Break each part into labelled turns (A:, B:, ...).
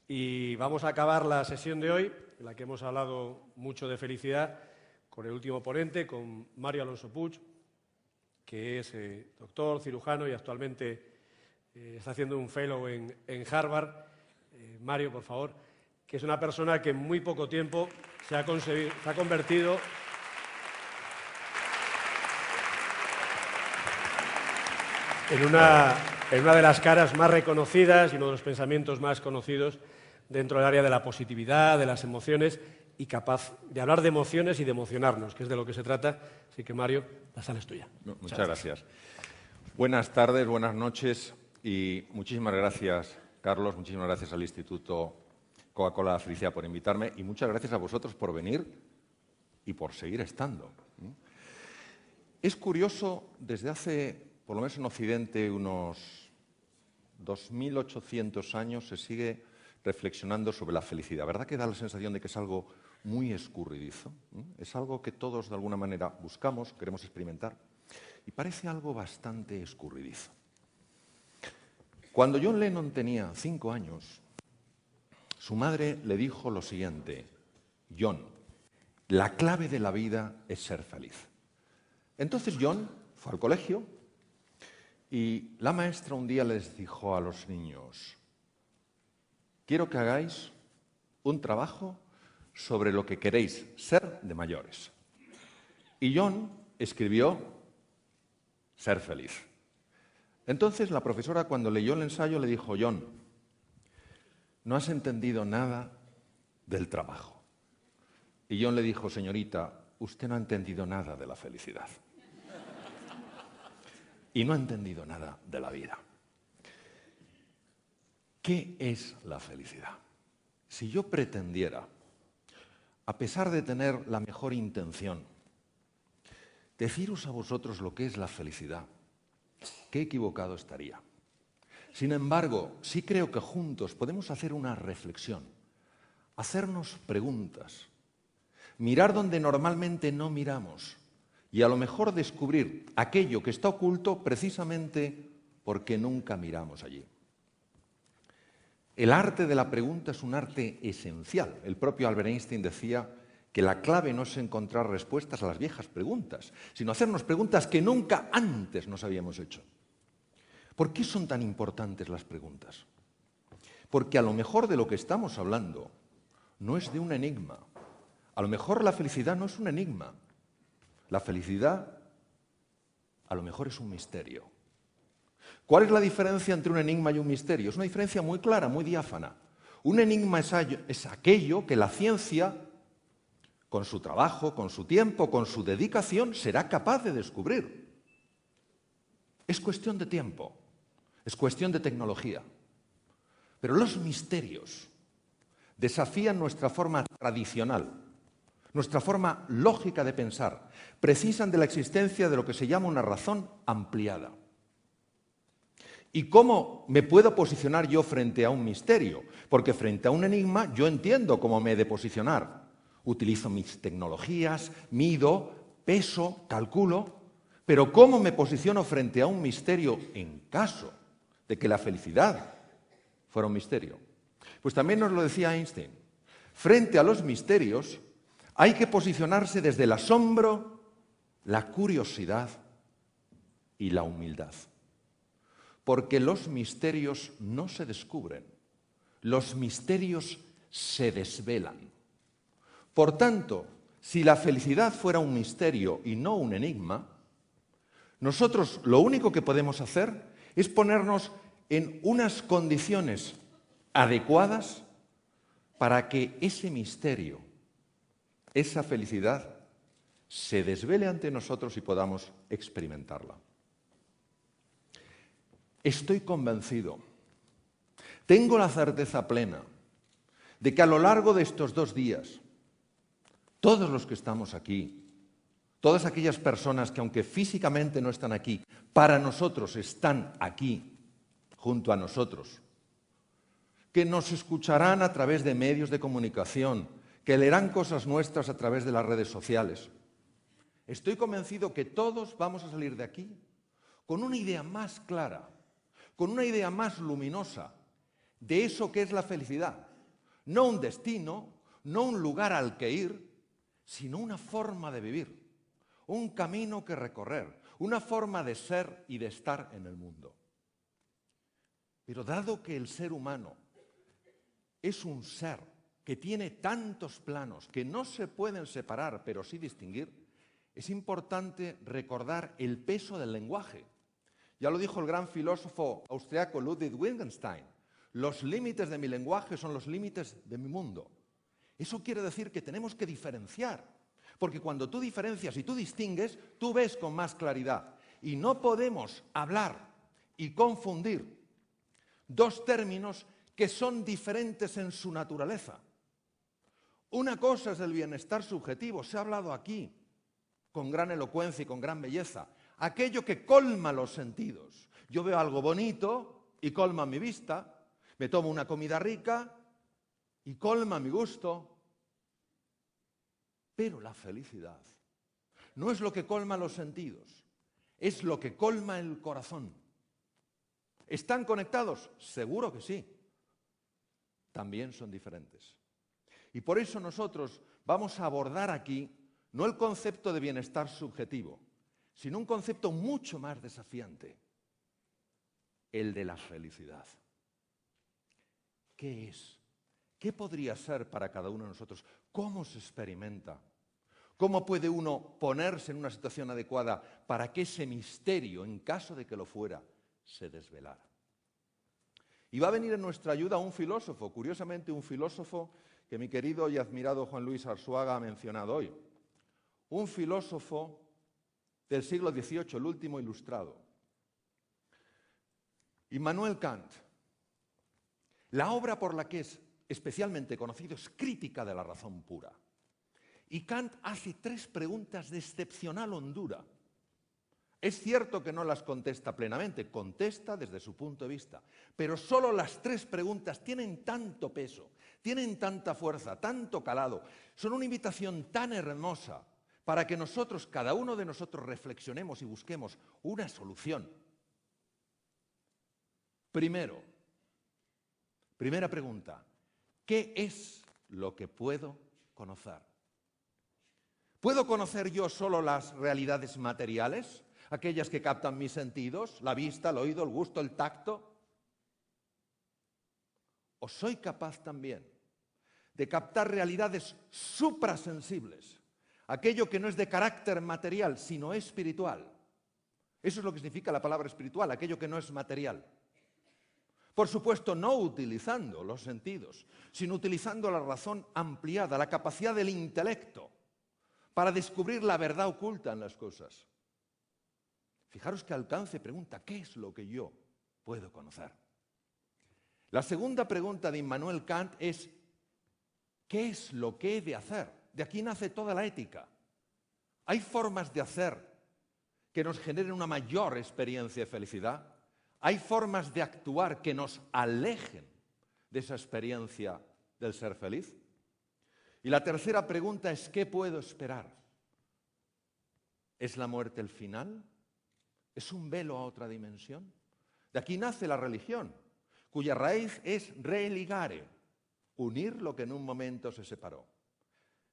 A: Y vamos a acabar la sesión de hoy, en la que hemos hablado mucho de felicidad, con el último ponente, con Mario Alonso Puig, que es doctor, cirujano y actualmente está haciendo un fellow en Harvard. Mario, por favor, que es una persona que en muy poco tiempo se ha convertido en una de las caras más reconocidas y uno de los pensamientos más conocidos dentro del área de la positividad, de las emociones, y capaz de hablar de emociones y de emocionarnos, que es de lo que se trata. Así que, Mario, la sala es tuya.
B: Muchas gracias. Buenas tardes, buenas noches y muchísimas gracias, Carlos, muchísimas gracias al Instituto Coca-Cola Felicidad por invitarme y muchas gracias a vosotros por venir y por seguir estando. Es curioso, desde hace, por lo menos en Occidente, unos 2.800 años se sigue reflexionando sobre la felicidad. ¿Verdad que da la sensación de que es algo muy escurridizo? Es algo que todos de alguna manera buscamos, queremos experimentar y parece algo bastante escurridizo. Cuando John Lennon tenía 5 años, su madre le dijo lo siguiente: John, la clave de la vida es ser feliz. Entonces John fue al colegio y la maestra un día les dijo a los niños: quiero que hagáis un trabajo sobre lo que queréis ser de mayores. Y John escribió ser feliz. Entonces la profesora, cuando leyó el ensayo, le dijo: John, no has entendido nada del trabajo. Y John le dijo: señorita, usted no ha entendido nada de la felicidad. Y no ha entendido nada de la vida. ¿Qué es la felicidad? Si yo pretendiera, a pesar de tener la mejor intención, deciros a vosotros lo que es la felicidad, qué equivocado estaría. Sin embargo, sí creo que juntos podemos hacer una reflexión, hacernos preguntas, mirar donde normalmente no miramos y a lo mejor descubrir aquello que está oculto precisamente porque nunca miramos allí. El arte de la pregunta es un arte esencial. El propio Albert Einstein decía que la clave no es encontrar respuestas a las viejas preguntas, sino hacernos preguntas que nunca antes nos habíamos hecho. ¿Por qué son tan importantes las preguntas? Porque a lo mejor de lo que estamos hablando no es de un enigma. A lo mejor la felicidad no es un enigma. La felicidad a lo mejor es un misterio. ¿Cuál es la diferencia entre un enigma y un misterio? Es una diferencia muy clara, muy diáfana. Un enigma es aquello que la ciencia, con su trabajo, con su tiempo, con su dedicación, será capaz de descubrir. Es cuestión de tiempo, es cuestión de tecnología. Pero los misterios desafían nuestra forma tradicional, nuestra forma lógica de pensar, precisan de la existencia de lo que se llama una razón ampliada. ¿Y cómo me puedo posicionar yo frente a un misterio? Porque frente a un enigma yo entiendo cómo me he de posicionar. Utilizo mis tecnologías, mido, peso, calculo, pero ¿cómo me posiciono frente a un misterio en caso de que la felicidad fuera un misterio? Pues también nos lo decía Einstein. Frente a los misterios hay que posicionarse desde el asombro, la curiosidad y la humildad. Porque los misterios no se descubren, los misterios se desvelan. Por tanto, si la felicidad fuera un misterio y no un enigma, nosotros lo único que podemos hacer es ponernos en unas condiciones adecuadas para que ese misterio, esa felicidad, se desvele ante nosotros y podamos experimentarla. Estoy convencido, tengo la certeza plena de que a lo largo de estos 2 días, todos los que estamos aquí, todas aquellas personas que aunque físicamente no están aquí, para nosotros están aquí, junto a nosotros, que nos escucharán a través de medios de comunicación, que leerán cosas nuestras a través de las redes sociales. Estoy convencido que todos vamos a salir de aquí con una idea más clara, con una idea más luminosa de eso que es la felicidad, No un destino, no un lugar al que ir, sino una forma de vivir, un camino que recorrer, una forma de ser y de estar en el mundo. Pero dado que el ser humano es un ser que tiene tantos planos que no se pueden separar, pero sí distinguir, es importante recordar el peso del lenguaje. Ya lo dijo el gran filósofo austriaco Ludwig Wittgenstein: los límites de mi lenguaje son los límites de mi mundo. Eso quiere decir que tenemos que diferenciar, porque cuando tú diferencias y tú distingues, tú ves con más claridad. Y no podemos hablar y confundir dos términos que son diferentes en su naturaleza. Una cosa es el bienestar subjetivo, se ha hablado aquí con gran elocuencia y con gran belleza, aquello que colma los sentidos. Yo veo algo bonito y colma mi vista, me tomo una comida rica y colma mi gusto. Pero la felicidad no es lo que colma los sentidos, es lo que colma el corazón. ¿Están conectados? Seguro que sí. También son diferentes. Y por eso nosotros vamos a abordar aquí no el concepto de bienestar subjetivo, sino un concepto mucho más desafiante: el de la felicidad. ¿Qué es? ¿Qué podría ser para cada uno de nosotros? ¿Cómo se experimenta? ¿Cómo puede uno ponerse en una situación adecuada para que ese misterio, en caso de que lo fuera, se desvelara? Y va a venir en nuestra ayuda un filósofo, curiosamente un filósofo que mi querido y admirado Juan Luis Arzuaga ha mencionado hoy. Un filósofo del siglo XVIII, el último ilustrado. Immanuel Kant. La obra por la que es especialmente conocido es Crítica de la razón pura. Y Kant hace 3 preguntas de excepcional hondura. Es cierto que no las contesta plenamente, contesta desde su punto de vista, pero solo las 3 preguntas tienen tanto peso, tienen tanta fuerza, tanto calado, son una invitación tan hermosa para que nosotros, cada uno de nosotros, reflexionemos y busquemos una solución. Primera pregunta: ¿qué es lo que puedo conocer? ¿Puedo conocer yo solo las realidades materiales? Aquellas que captan mis sentidos, la vista, el oído, el gusto, el tacto. ¿O soy capaz también de captar realidades suprasensibles? Aquello que no es de carácter material, sino espiritual. Eso es lo que significa la palabra espiritual, aquello que no es material. Por supuesto, no utilizando los sentidos, sino utilizando la razón ampliada, la capacidad del intelecto, para descubrir la verdad oculta en las cosas. Fijaros que Alcance pregunta: ¿qué es lo que yo puedo conocer? La segunda pregunta de Immanuel Kant es: ¿qué es lo que he de hacer? De aquí nace toda la ética. ¿Hay formas de hacer que nos generen una mayor experiencia de felicidad? ¿Hay formas de actuar que nos alejen de esa experiencia del ser feliz? Y la tercera pregunta es: ¿qué puedo esperar? ¿Es la muerte el final? ¿Es un velo a otra dimensión? De aquí nace la religión, cuya raíz es religare, unir lo que en un momento se separó.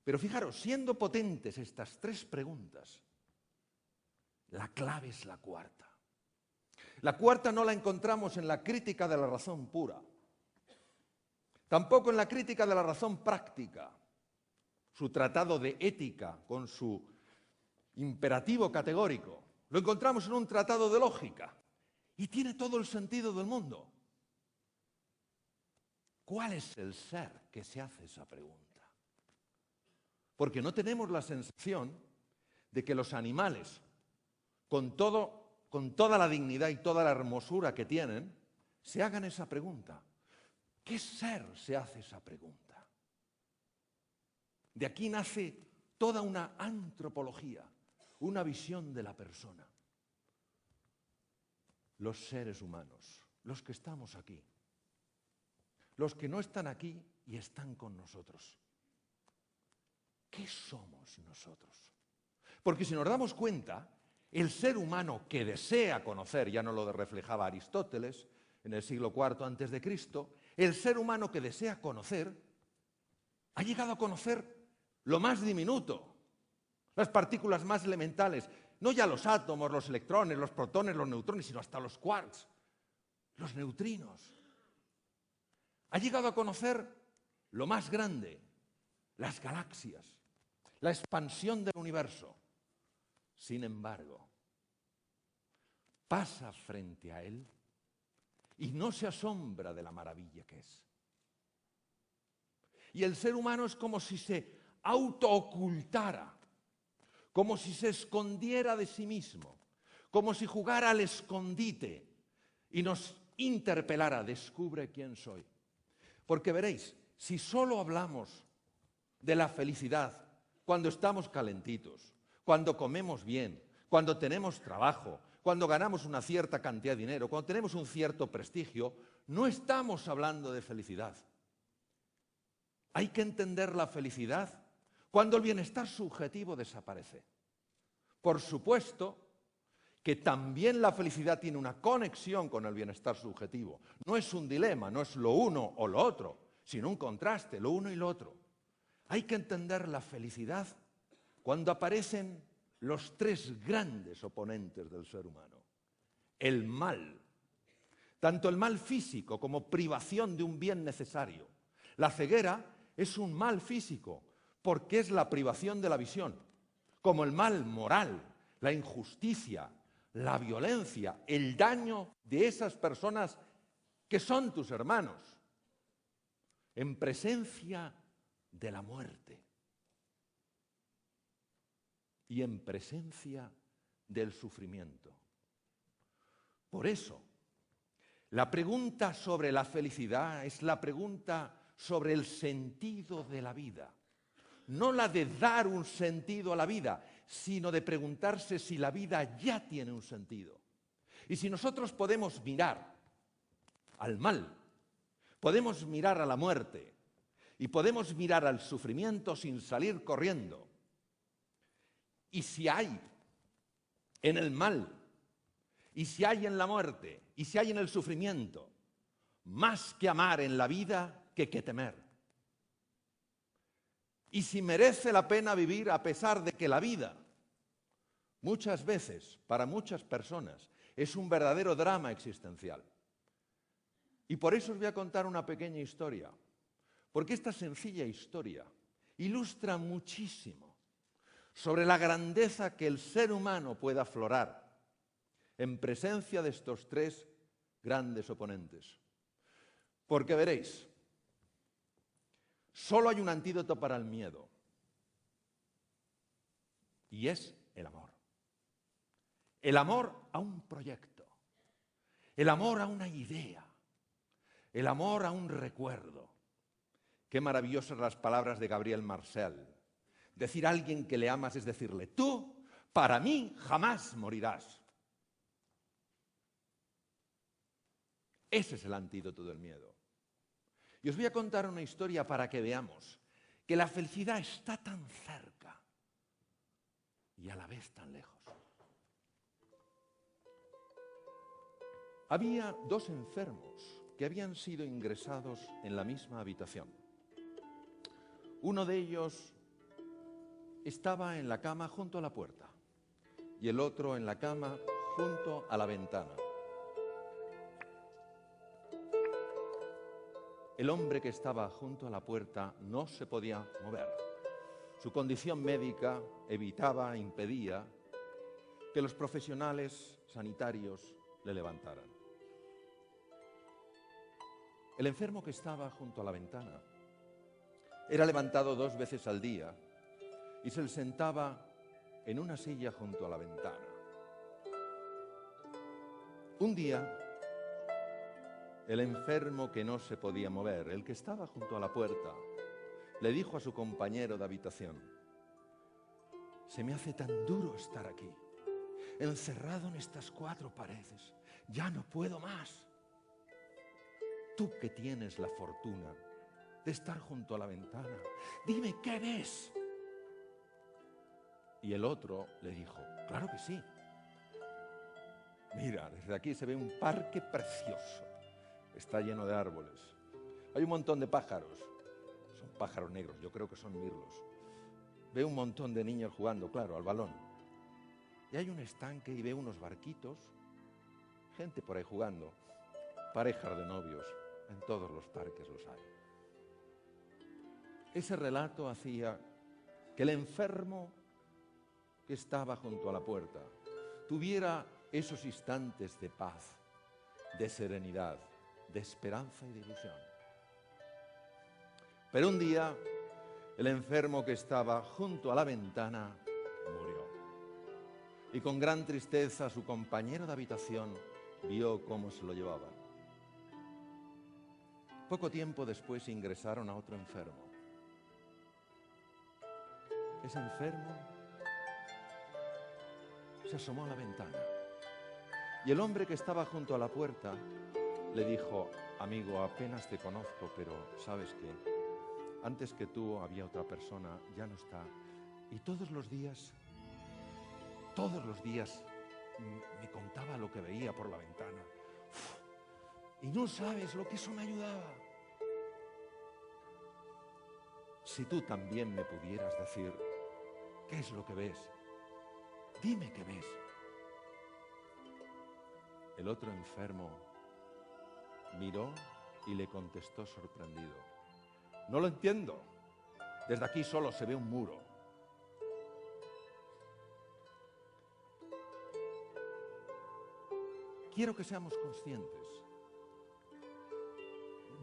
B: Pero fijaros, siendo potentes estas 3 preguntas, la clave es la cuarta. La cuarta no la encontramos en la Crítica de la razón pura, tampoco en la Crítica de la razón práctica, su tratado de ética con su imperativo categórico. Lo encontramos en un tratado de lógica y tiene todo el sentido del mundo. ¿Cuál es el ser que se hace esa pregunta? Porque no tenemos la sensación de que los animales, con toda la dignidad y toda la hermosura que tienen, se hagan esa pregunta. ¿Qué ser se hace esa pregunta? De aquí nace toda una antropología, una visión de la persona. Los seres humanos, los que estamos aquí, los que no están aquí y están con nosotros. ¿Qué somos nosotros? Porque si nos damos cuenta, el ser humano que desea conocer, ya no lo reflejaba Aristóteles en el siglo IV a.C., el ser humano que desea conocer Ha llegado a conocer lo más diminuto, las partículas más elementales, no ya los átomos, los electrones, los protones, los neutrones, sino hasta los quarks, los neutrinos. Ha llegado a conocer lo más grande, las galaxias, la expansión del universo. Sin embargo, pasa frente a él y no se asombra de la maravilla que es. Y el ser humano es como si se autoocultara, como si se escondiera de sí mismo, como si jugara al escondite y nos interpelara, descubre quién soy. Porque veréis, si solo hablamos de la felicidad cuando estamos calentitos, cuando comemos bien, cuando tenemos trabajo, cuando ganamos una cierta cantidad de dinero, cuando tenemos un cierto prestigio, no estamos hablando de felicidad. Hay que entender la felicidad cuando el bienestar subjetivo desaparece. Por supuesto que también la felicidad tiene una conexión con el bienestar subjetivo. No es un dilema, no es lo uno o lo otro, sino un contraste, lo uno y lo otro. Hay que entender la felicidad cuando aparecen los tres grandes oponentes del ser humano. El mal, tanto el mal físico como privación de un bien necesario. La ceguera es un mal físico porque es la privación de la visión, como el mal moral, la injusticia, la violencia, el daño de esas personas que son tus hermanos, en presencia de la muerte y en presencia del sufrimiento. Por eso, la pregunta sobre la felicidad es la pregunta sobre el sentido de la vida. No la de dar un sentido a la vida, sino de preguntarse si la vida ya tiene un sentido. Y si nosotros podemos mirar al mal, podemos mirar a la muerte y podemos mirar al sufrimiento sin salir corriendo. Y si hay en el mal, y si hay en la muerte, y si hay en el sufrimiento, más que amar en la vida que temer. Y si merece la pena vivir a pesar de que la vida, muchas veces, para muchas personas, es un verdadero drama existencial. Y por eso os voy a contar una pequeña historia, porque esta sencilla historia ilustra muchísimo sobre la grandeza que el ser humano puede aflorar en presencia de estos tres grandes oponentes. Porque veréis, solo hay un antídoto para el miedo, y es el amor. El amor a un proyecto, el amor a una idea, el amor a un recuerdo. Qué maravillosas las palabras de Gabriel Marcel. Decir a alguien que le amas es decirle, tú, para mí, jamás morirás. Ese es el antídoto del miedo. Y os voy a contar una historia para que veamos que la felicidad está tan cerca y a la vez tan lejos. Había dos enfermos que habían sido ingresados en la misma habitación. Uno de ellos estaba en la cama junto a la puerta y el otro en la cama junto a la ventana. El hombre que estaba junto a la puerta no se podía mover. Su condición médica evitaba, impedía que los profesionales sanitarios le levantaran. El enfermo que estaba junto a la ventana era levantado 2 veces al día y se sentaba en una silla junto a la ventana. Un día, el enfermo que no se podía mover, el que estaba junto a la puerta, le dijo a su compañero de habitación, se me hace tan duro estar aquí, encerrado en estas 4 paredes, ya no puedo más. Tú que tienes la fortuna de estar junto a la ventana, dime qué ves. Y el otro le dijo, claro que sí. Mira, desde aquí se ve un parque precioso. Está lleno de árboles. Hay un montón de pájaros. Son pájaros negros, yo creo que son mirlos. Ve un montón de niños jugando, claro, al balón. Y hay un estanque y ve unos barquitos, gente por ahí jugando, parejas de novios, en todos los parques los hay. Ese relato hacía que el enfermo que estaba junto a la puerta tuviera esos instantes de paz, de serenidad, de esperanza y de ilusión. Pero un día, el enfermo que estaba junto a la ventana murió. Y con gran tristeza su compañero de habitación vio cómo se lo llevaban. Poco tiempo después ingresaron a otro enfermo. Ese enfermo se asomó a la ventana y el hombre que estaba junto a la puerta le dijo: amigo, apenas te conozco, pero ¿sabes qué? Antes que tú había otra persona, ya no está. Y todos los días me contaba lo que veía por la ventana. Y no sabes lo que eso me ayudaba. Si tú también me pudieras decir qué es lo que ves, dime qué ves. El otro enfermo miró y le contestó sorprendido: no lo entiendo. Desde aquí solo se ve un muro. Quiero que seamos conscientes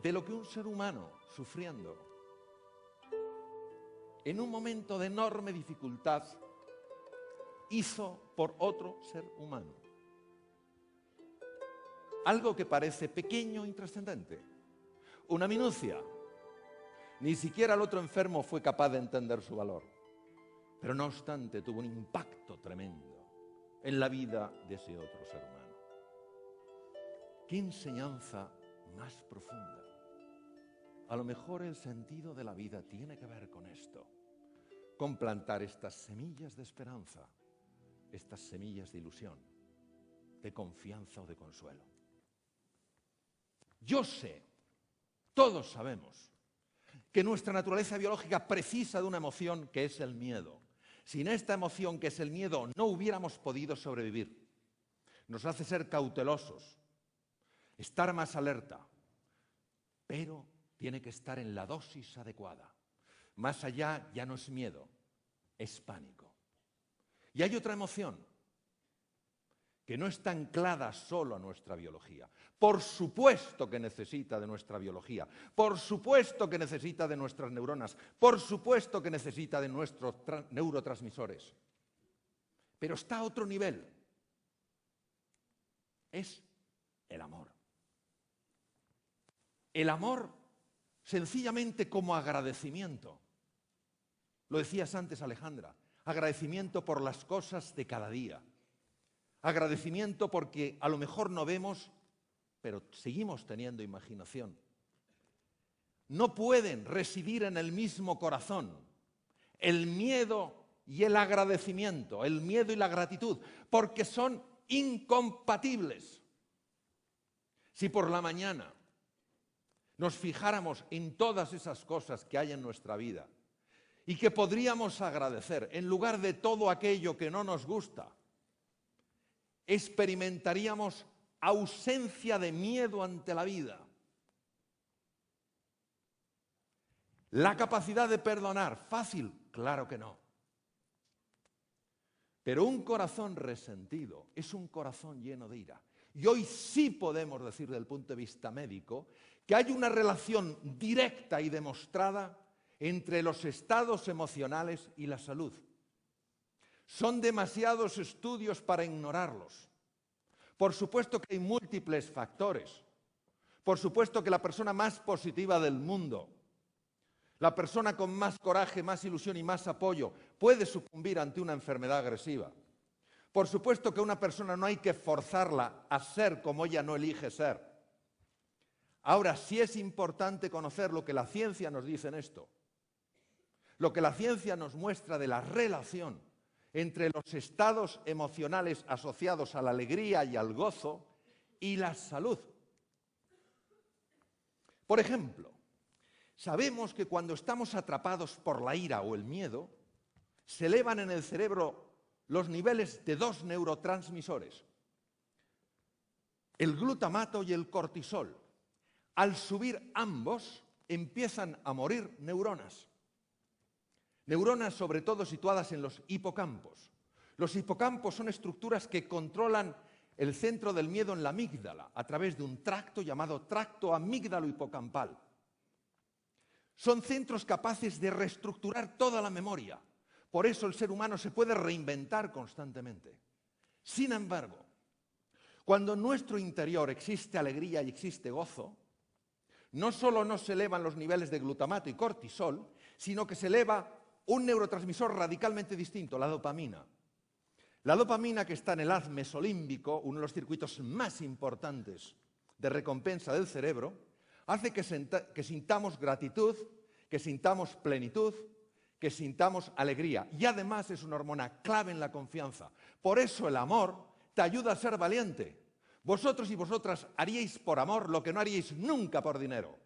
B: de lo que un ser humano sufriendo en un momento de enorme dificultad hizo por otro ser humano. Algo que parece pequeño e intrascendente, una minucia. Ni siquiera el otro enfermo fue capaz de entender su valor, pero no obstante tuvo un impacto tremendo en la vida de ese otro ser humano. ¿Qué enseñanza más profunda? A lo mejor el sentido de la vida tiene que ver con esto, con plantar estas semillas de esperanza, estas semillas de ilusión, de confianza o de consuelo. Yo sé, todos sabemos, que nuestra naturaleza biológica precisa de una emoción que es el miedo. Sin esta emoción que es el miedo no hubiéramos podido sobrevivir. Nos hace ser cautelosos, estar más alerta, pero tiene que estar en la dosis adecuada. Más allá ya no es miedo, es pánico. Y hay otra emoción que no está anclada solo a nuestra biología. Por supuesto que necesita de nuestra biología, por supuesto que necesita de nuestras neuronas, por supuesto que necesita de nuestros neurotransmisores. Pero está a otro nivel. Es el amor. El amor sencillamente como agradecimiento. Lo decías antes, Alejandra, agradecimiento por las cosas de cada día. Agradecimiento porque a lo mejor no vemos, pero seguimos teniendo imaginación. No pueden residir en el mismo corazón el miedo y el agradecimiento, el miedo y la gratitud, porque son incompatibles. Si por la mañana nos fijáramos en todas esas cosas que hay en nuestra vida y que podríamos agradecer en lugar de todo aquello que no nos gusta, experimentaríamos ausencia de miedo ante la vida. La capacidad de perdonar, fácil, claro que no. Pero un corazón resentido es un corazón lleno de ira. Y hoy sí podemos decir desde el punto de vista médico que hay una relación directa y demostrada entre los estados emocionales y la salud. Son demasiados estudios para ignorarlos. Por supuesto que hay múltiples factores. Por supuesto que la persona más positiva del mundo, la persona con más coraje, más ilusión y más apoyo, puede sucumbir ante una enfermedad agresiva. Por supuesto que una persona no hay que forzarla a ser como ella no elige ser. Ahora, sí es importante conocer lo que la ciencia nos dice en esto. Lo que la ciencia nos muestra de la relación entre los estados emocionales asociados a la alegría y al gozo y la salud. Por ejemplo, Sabemos que cuando estamos atrapados por la ira o el miedo, se elevan en el cerebro los niveles de dos neurotransmisores, el glutamato y el cortisol. Al subir ambos, empiezan a morir neuronas. Neuronas sobre todo situadas en los hipocampos. Los hipocampos son estructuras que controlan el centro del miedo en la amígdala a través de un tracto llamado tracto amígdalo-hipocampal. Son centros capaces de reestructurar toda la memoria. Por eso el ser humano se puede reinventar constantemente. Sin embargo, cuando en nuestro interior existe alegría y existe gozo, no solo no se elevan los niveles de glutamato y cortisol, sino que se eleva un neurotransmisor radicalmente distinto, la dopamina. La dopamina, que está en el haz mesolímbico, uno de los circuitos más importantes de recompensa del cerebro, hace que sintamos gratitud, que sintamos plenitud, que sintamos alegría. Y además es una hormona clave en la confianza. Por eso el amor te ayuda a ser valiente. Vosotros y vosotras haríais por amor lo que no haríais nunca por dinero.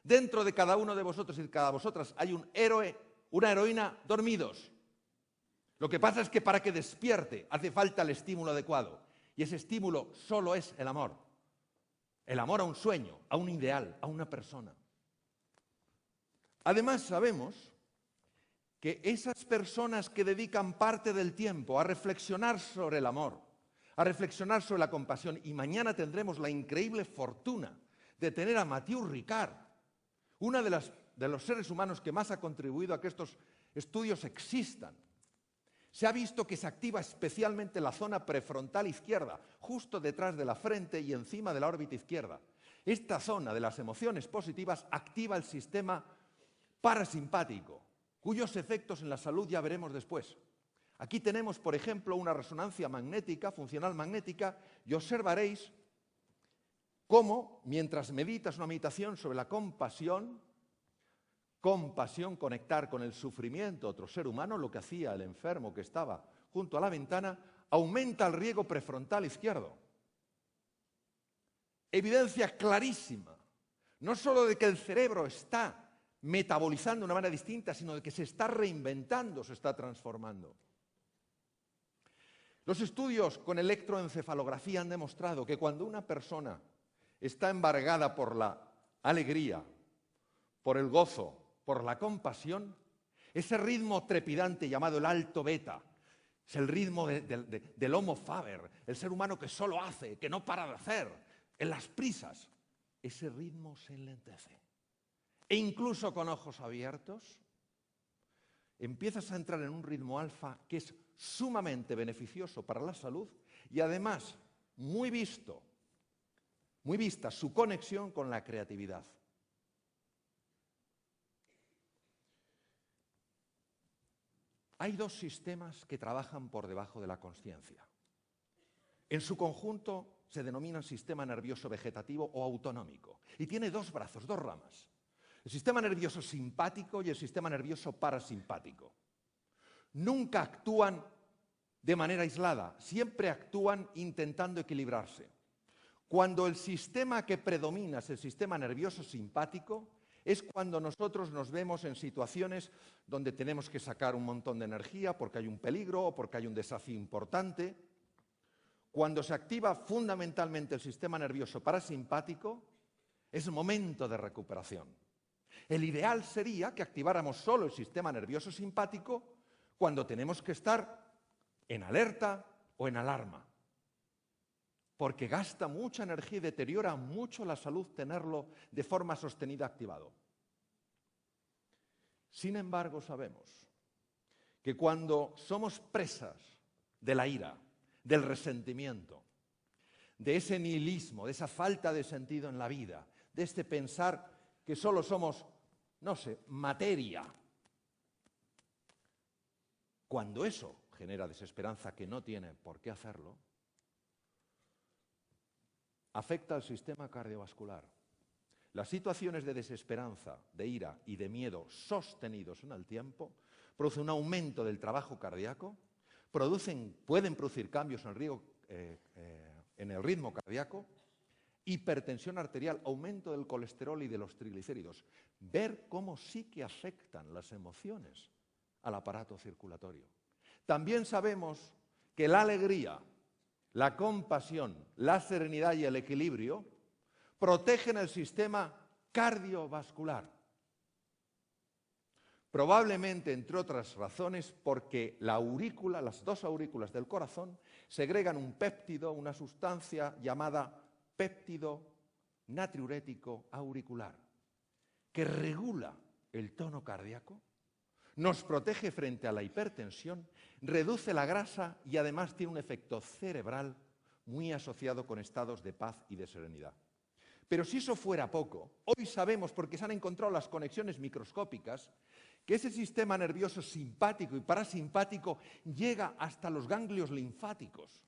B: Dentro de cada uno de vosotros y de cada vosotras hay un héroe, una heroína dormidos. Lo que pasa es que para que despierte hace falta el estímulo adecuado. Y ese estímulo solo es el amor. El amor a un sueño, a un ideal, a una persona. Además sabemos que esas personas que dedican parte del tiempo a reflexionar sobre el amor, a reflexionar sobre la compasión, y mañana tendremos la increíble fortuna de tener a Mathieu Ricard, uno de los seres humanos que más ha contribuido a que estos estudios existan. Se ha visto que se activa especialmente la zona prefrontal izquierda, justo detrás de la frente y encima de la órbita izquierda. Esta zona de las emociones positivas activa el sistema parasimpático, cuyos efectos en la salud ya veremos después. Aquí tenemos, por ejemplo, una resonancia magnética, funcional magnética, y observaréis cómo, mientras meditas una meditación sobre la compasión, conectar con el sufrimiento de otro ser humano, lo que hacía el enfermo que estaba junto a la ventana, aumenta el riego prefrontal izquierdo. Evidencia clarísima, no solo de que el cerebro está metabolizando de una manera distinta, sino de que se está reinventando, se está transformando. Los estudios con electroencefalografía han demostrado que cuando una persona está embargada por la alegría, por el gozo, por la compasión, ese ritmo trepidante llamado el alto beta, es el ritmo del Homo faber, el ser humano que solo hace, que no para de hacer, en las prisas, ese ritmo se enlentece. E incluso con ojos abiertos, empiezas a entrar en un ritmo alfa que es sumamente beneficioso para la salud y además muy vista su conexión con la creatividad. Hay dos sistemas que trabajan por debajo de la consciencia. En su conjunto se denominan sistema nervioso vegetativo o autonómico y tiene dos brazos, dos ramas. El sistema nervioso simpático y el sistema nervioso parasimpático. Nunca actúan de manera aislada, siempre actúan intentando equilibrarse. Cuando el sistema que predomina es el sistema nervioso simpático, es cuando nosotros nos vemos en situaciones donde tenemos que sacar un montón de energía porque hay un peligro o porque hay un desafío importante. Cuando se activa fundamentalmente el sistema nervioso parasimpático, es momento de recuperación. El ideal sería que activáramos solo el sistema nervioso simpático cuando tenemos que estar en alerta o en alarma. Porque gasta mucha energía y deteriora mucho la salud tenerlo de forma sostenida activado. Sin embargo, sabemos que cuando somos presas de la ira, del resentimiento, de ese nihilismo, de esa falta de sentido en la vida, de este pensar que solo somos, no sé, materia, cuando eso genera desesperanza, que no tiene por qué hacerlo, afecta al sistema cardiovascular. Las situaciones de desesperanza, de ira y de miedo sostenidos en el tiempo producen un aumento del trabajo cardíaco, pueden producir cambios en el ritmo cardíaco hipertensión arterial, aumento del colesterol y de los triglicéridos. Ver cómo sí que afectan las emociones al aparato circulatorio. También sabemos que la alegría, la compasión, la serenidad y el equilibrio protegen el sistema cardiovascular. Probablemente, entre otras razones, porque la aurícula, las dos aurículas del corazón, segregan un péptido, una sustancia llamada péptido natriurético auricular, que regula el tono cardíaco, nos protege frente a la hipertensión, reduce la grasa y además tiene un efecto cerebral muy asociado con estados de paz y de serenidad. Pero si eso fuera poco, hoy sabemos, porque se han encontrado las conexiones microscópicas, que ese sistema nervioso simpático y parasimpático llega hasta los ganglios linfáticos.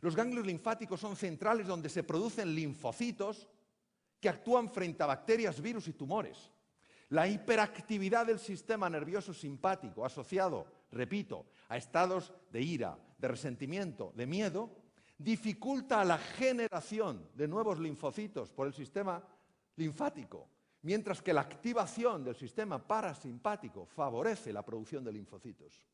B: Los ganglios linfáticos son centrales donde se producen linfocitos que actúan frente a bacterias, virus y tumores. La hiperactividad del sistema nervioso simpático asociado, repito, a estados de ira, de resentimiento, de miedo, dificulta la generación de nuevos linfocitos por el sistema linfático, mientras que la activación del sistema parasimpático favorece la producción de linfocitos.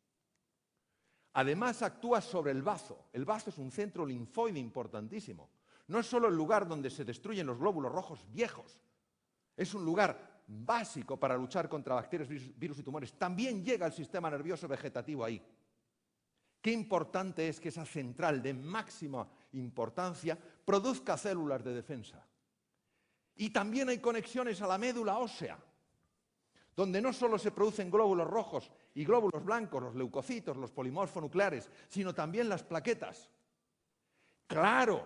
B: Además, actúa sobre el bazo. El bazo es un centro linfoide importantísimo. No es solo el lugar donde se destruyen los glóbulos rojos viejos. Es un lugar básico para luchar contra bacterias, virus y tumores. También llega el sistema nervioso vegetativo ahí. Qué importante es que esa central de máxima importancia produzca células de defensa. Y también hay conexiones a la médula ósea, donde no solo se producen glóbulos rojos y glóbulos blancos, los leucocitos, los polimorfonucleares, sino también las plaquetas. Claro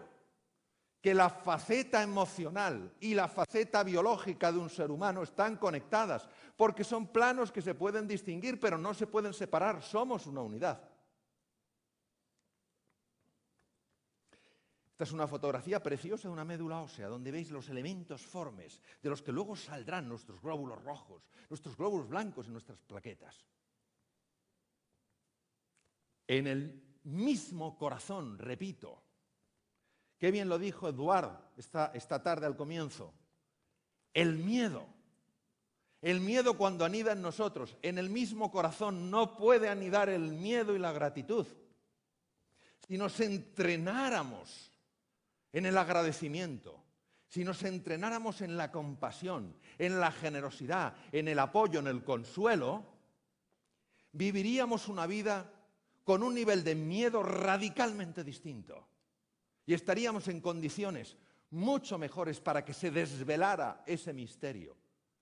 B: que la faceta emocional y la faceta biológica de un ser humano están conectadas, porque son planos que se pueden distinguir, pero no se pueden separar, somos una unidad. Esta es una fotografía preciosa de una médula ósea, donde veis los elementos formes, de los que luego saldrán nuestros glóbulos rojos, nuestros glóbulos blancos y nuestras plaquetas. En el mismo corazón, repito, qué bien lo dijo Eduard esta tarde al comienzo, el miedo cuando anida en nosotros, en el mismo corazón no puede anidar el miedo y la gratitud. Si nos entrenáramos en el agradecimiento, si nos entrenáramos en la compasión, en la generosidad, en el apoyo, en el consuelo, viviríamos una vida con un nivel de miedo radicalmente distinto y estaríamos en condiciones mucho mejores para que se desvelara ese misterio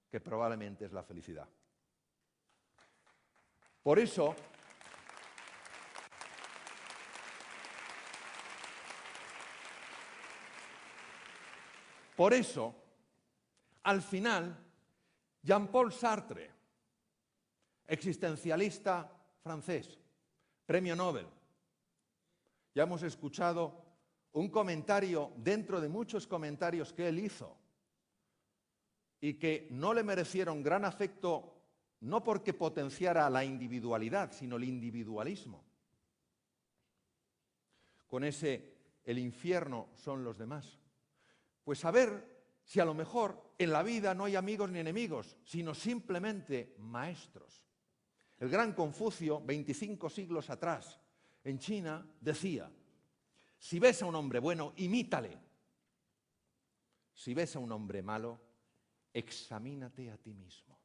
B: que probablemente es la felicidad. Por eso, al final, Jean-Paul Sartre, existencialista francés, premio Nobel, ya hemos escuchado un comentario dentro de muchos comentarios que él hizo y que no le merecieron gran afecto, no porque potenciara la individualidad, sino el individualismo. Con ese, el infierno son los demás. Pues a ver si a lo mejor en la vida no hay amigos ni enemigos, sino simplemente maestros. El gran Confucio, 25 siglos atrás, en China, decía: si ves a un hombre bueno, imítale. Si ves a un hombre malo, examínate a ti mismo.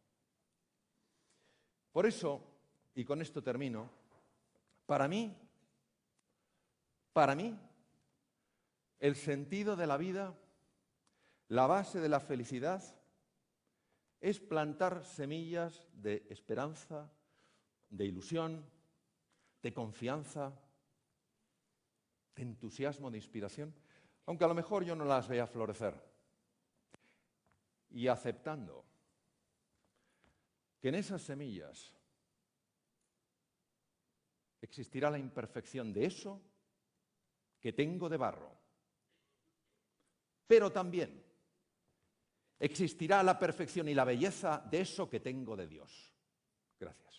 B: Por eso, y con esto termino, para mí, el sentido de la vida, la base de la felicidad, es plantar semillas de esperanza, de ilusión, de confianza, de entusiasmo, de inspiración, aunque a lo mejor yo no las vea florecer. Y aceptando que en esas semillas existirá la imperfección de eso que tengo de barro, pero también existirá la perfección y la belleza de eso que tengo de Dios. Gracias.